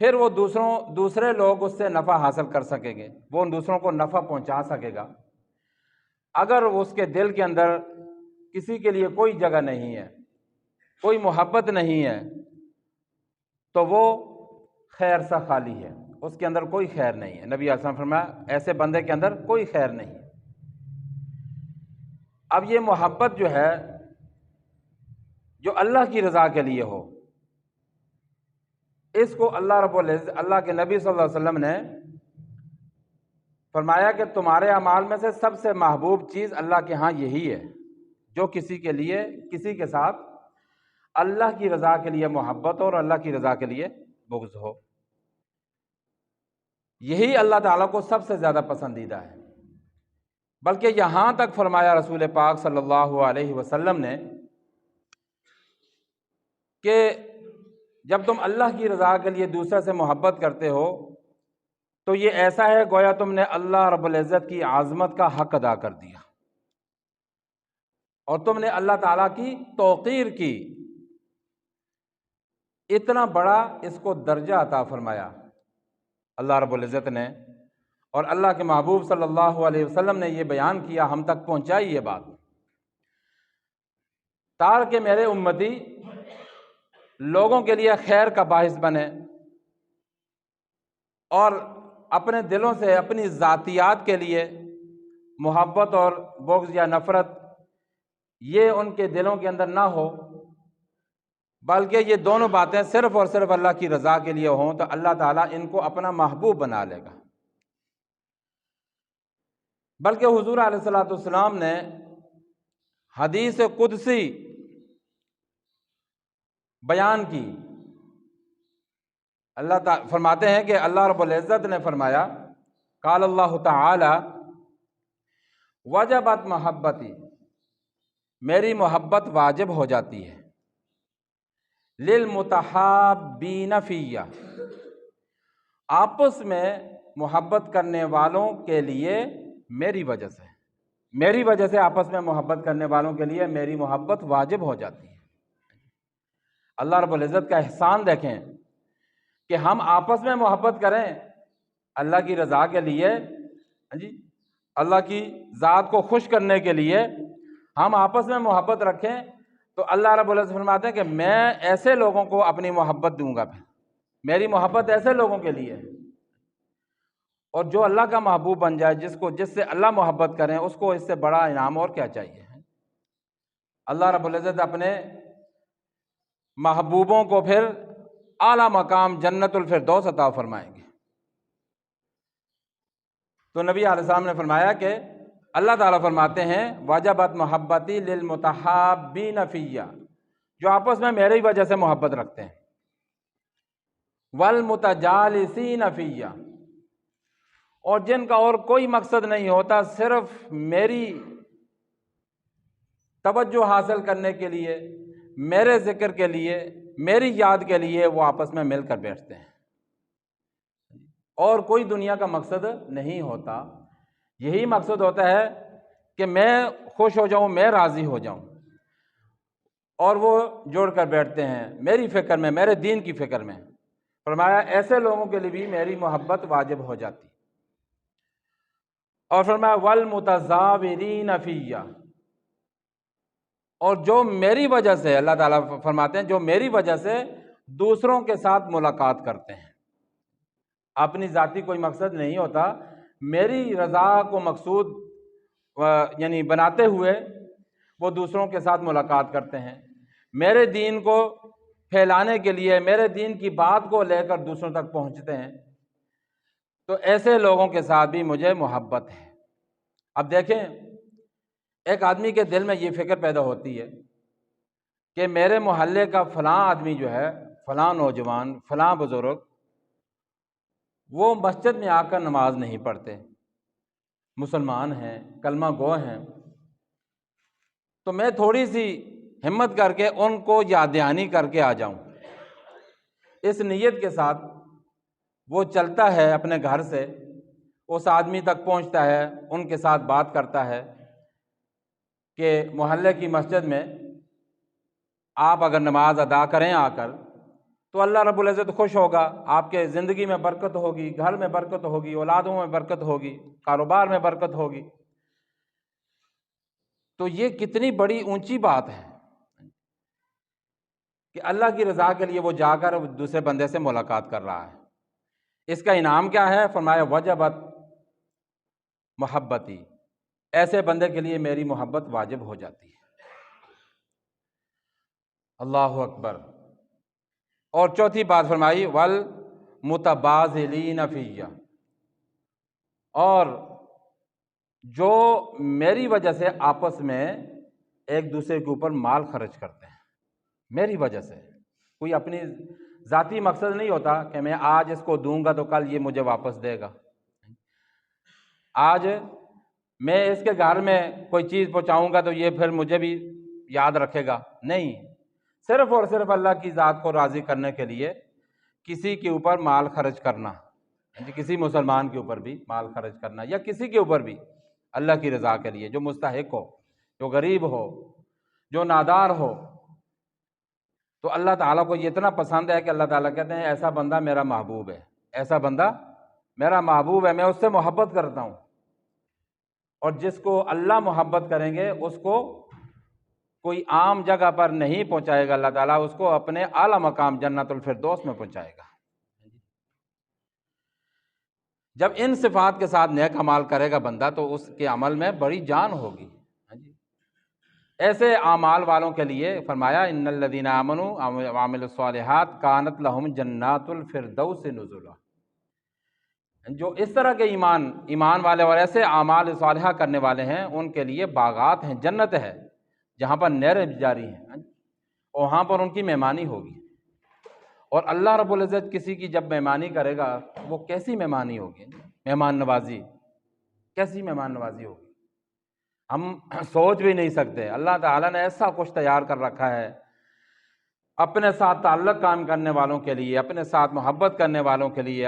پھر وہ دوسرے لوگ اس سے نفع حاصل کر سکیں گے، وہ ان دوسروں کو نفع پہنچا سکے گا۔ اگر اس کے دل کے اندر کسی کے لیے کوئی جگہ نہیں ہے، کوئی محبت نہیں ہے، تو وہ خیر سے خالی ہے، اس کے اندر کوئی خیر نہیں ہے۔ نبی علیہ السلام نے فرمایا ایسے بندے کے اندر کوئی خیر نہیں۔ اب یہ محبت جو ہے جو اللہ کی رضا کے لیے ہو، اس کو اللہ رب العزت، اللہ کے نبی صلی اللہ علیہ وسلم نے فرمایا کہ تمہارے اعمال میں سے سب سے محبوب چیز اللہ کے ہاں یہی ہے، جو کسی کے لیے، کسی کے ساتھ اللہ کی رضا کے لیے محبت اور اللہ کی رضا کے لیے بغض ہو، یہی اللہ تعالیٰ کو سب سے زیادہ پسندیدہ ہے۔ بلکہ یہاں تک فرمایا رسول پاک صلی اللہ علیہ وسلم نے کہ جب تم اللہ کی رضا کے لیے دوسرے سے محبت کرتے ہو تو یہ ایسا ہے گویا تم نے اللہ رب العزت کی عظمت کا حق ادا کر دیا اور تم نے اللہ تعالیٰ کی توقیر کی، اتنا بڑا اس کو درجہ عطا فرمایا اللہ رب العزت نے، اور اللہ کے محبوب صلی اللہ علیہ وسلم نے یہ بیان کیا، ہم تک پہنچائی یہ بات، تاکہ میرے امتی لوگوں کے لیے خیر کا باعث بنے اور اپنے دلوں سے اپنی ذاتیات کے لیے محبت اور بغض یا نفرت یہ ان کے دلوں کے اندر نہ ہو، بلکہ یہ دونوں باتیں صرف اور صرف اللہ کی رضا کے لیے ہوں، تو اللہ تعالیٰ ان کو اپنا محبوب بنا لے گا۔ بلکہ حضور علیہ الصلوۃ والسلام نے حدیث قدسی بیان کی، اللہ تعالیٰ فرماتے ہیں کہ اللہ رب العزت نے فرمایا، قال اللہ تعالی وجبت محبتی، میری محبت واجب ہو جاتی ہے، للمتحابین فیہ، آپس میں محبت کرنے والوں کے لیے میری وجہ سے، میری وجہ سے آپس میں محبت کرنے والوں کے لیے میری محبت واجب ہو جاتی ہے۔ اللہ رب العزت کا احسان دیکھیں کہ ہم آپس میں محبت کریں اللہ کی رضا کے لیے، اللہ کی ذات کو خوش کرنے کے لیے ہم آپس میں محبت رکھیں، تو اللہ رب العزت فرماتے ہیں کہ میں ایسے لوگوں کو اپنی محبت دوں گا، پھر میری محبت ایسے لوگوں کے لیے ہے، اور جو اللہ کا محبوب بن جائے، جس سے اللہ محبت کریں، اس کو اس سے بڑا انعام اور کیا چاہیے۔ اللہ رب العزت اپنے محبوبوں کو پھر اعلیٰ مقام جنت الفردوس عطا فرمائیں گے۔ تو نبی علیہ السلام نے فرمایا کہ اللہ تعالیٰ فرماتے ہیں وجبت محبتی للمتحابین فیہ، جو آپس میں میری وجہ سے محبت رکھتے ہیں، والمتجالسین فیہ، اور جن کا اور کوئی مقصد نہیں ہوتا، صرف میری توجہ حاصل کرنے کے لیے، میرے ذکر کے لیے، میری یاد کے لیے وہ آپس میں مل کر بیٹھتے ہیں، اور کوئی دنیا کا مقصد نہیں ہوتا۔ یہی مقصد ہوتا ہے کہ میں خوش ہو جاؤں، میں راضی ہو جاؤں، اور وہ جوڑ کر بیٹھتے ہیں میری فکر میں، میرے دین کی فکر میں۔ فرمایا ایسے لوگوں کے لیے بھی میری محبت واجب ہو جاتی، اور فرمایا والمتزاورین فیہ، اور جو میری وجہ سے، اللہ تعالیٰ فرماتے ہیں جو میری وجہ سے دوسروں کے ساتھ ملاقات کرتے ہیں، اپنی ذاتی کوئی مقصد نہیں ہوتا، میری رضا کو مقصود یعنی بناتے ہوئے وہ دوسروں کے ساتھ ملاقات کرتے ہیں، میرے دین کو پھیلانے کے لیے، میرے دین کی بات کو لے کر دوسروں تک پہنچتے ہیں، تو ایسے لوگوں کے ساتھ بھی مجھے محبت ہے۔ اب دیکھیں، ایک آدمی کے دل میں یہ فکر پیدا ہوتی ہے کہ میرے محلے کا فلاں آدمی جو ہے، فلاں نوجوان، فلاں بزرگ، وہ مسجد میں آ کر نماز نہیں پڑھتے، مسلمان ہیں، کلمہ گو ہیں، تو میں تھوڑی سی ہمت کر کے ان کو یاد دہانی کر کے آ جاؤں۔ اس نیت کے ساتھ وہ چلتا ہے اپنے گھر سے، اس آدمی تک پہنچتا ہے، ان کے ساتھ بات کرتا ہے کہ محلے کی مسجد میں آپ اگر نماز ادا کریں آ کر، تو اللہ رب العزت خوش ہوگا، آپ کے زندگی میں برکت ہوگی، گھر میں برکت ہوگی، اولادوں میں برکت ہوگی، کاروبار میں برکت ہوگی۔ تو یہ کتنی بڑی اونچی بات ہے کہ اللہ کی رضا کے لیے وہ جا کر دوسرے بندے سے ملاقات کر رہا ہے۔ اس کا انعام کیا ہے؟ فرمایا وجبت محبتی، ایسے بندے کے لیے میری محبت واجب ہو جاتی ہے۔ اللہ اکبر۔ اور چوتھی بات فرمائی والمتبازلین فیہ، اور جو میری وجہ سے آپس میں ایک دوسرے کے اوپر مال خرچ کرتے ہیں، میری وجہ سے، کوئی اپنی ذاتی مقصد نہیں ہوتا کہ میں آج اس کو دوں گا تو کل یہ مجھے واپس دے گا، آج میں اس کے گھر میں کوئی چیز پہنچاؤں گا تو یہ پھر مجھے بھی یاد رکھے گا، نہیں، صرف اور صرف اللہ کی ذات کو راضی کرنے کے لیے کسی کے اوپر مال خرچ کرنا، کسی مسلمان کے اوپر بھی مال خرچ کرنا، یا کسی کے اوپر بھی اللہ کی رضا کے لیے، جو مستحق ہو، جو غریب ہو، جو نادار ہو، تو اللہ تعالیٰ کو یہ اتنا پسند ہے کہ اللہ تعالیٰ کہتے ہیں ایسا بندہ میرا محبوب ہے، ایسا بندہ میرا محبوب ہے، میں اس سے محبت کرتا ہوں۔ اور جس کو اللہ محبت کریں گے اس کو کوئی عام جگہ پر نہیں پہنچائے گا اللہ تعالیٰ، اس کو اپنے اعلیٰ مقام جنت الفردوس میں پہنچائے گا۔ جب ان صفات کے ساتھ نیک اعمال کرے گا بندہ تو اس کے عمل میں بڑی جان ہوگی۔ ایسے اعمال والوں کے لیے فرمایا ان الذین آمنوا وعملوا الصالحات کانت لہم جنات الفردوس نزلا، جو اس طرح کے ایمان والے اور ایسے اعمال صالحہ کرنے والے ہیں ان کے لیے باغات ہیں، جنت ہے جہاں پر نہریں جاری ہیں، اور وہاں پر ان کی مہمانی ہوگی۔ اور اللہ رب العزت کسی کی جب مہمانی کرے گا وہ کیسی مہمانی ہوگی؟ مہمان نوازی، کیسی مہمان نوازی ہوگی ہم سوچ بھی نہیں سکتے۔ اللہ تعالیٰ نے ایسا کچھ تیار کر رکھا ہے اپنے ساتھ تعلق قائم کرنے والوں کے لیے، اپنے ساتھ محبت کرنے والوں کے لیے،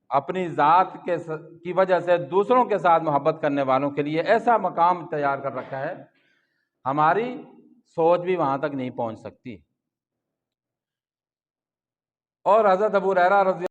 اپنی ذات کی وجہ سے دوسروں کے ساتھ محبت کرنے والوں کے لیے ایسا مقام تیار کر رکھا ہے، ہماری سوچ بھی وہاں تک نہیں پہنچ سکتی۔ اور حضرت ابو ہریرہ رضی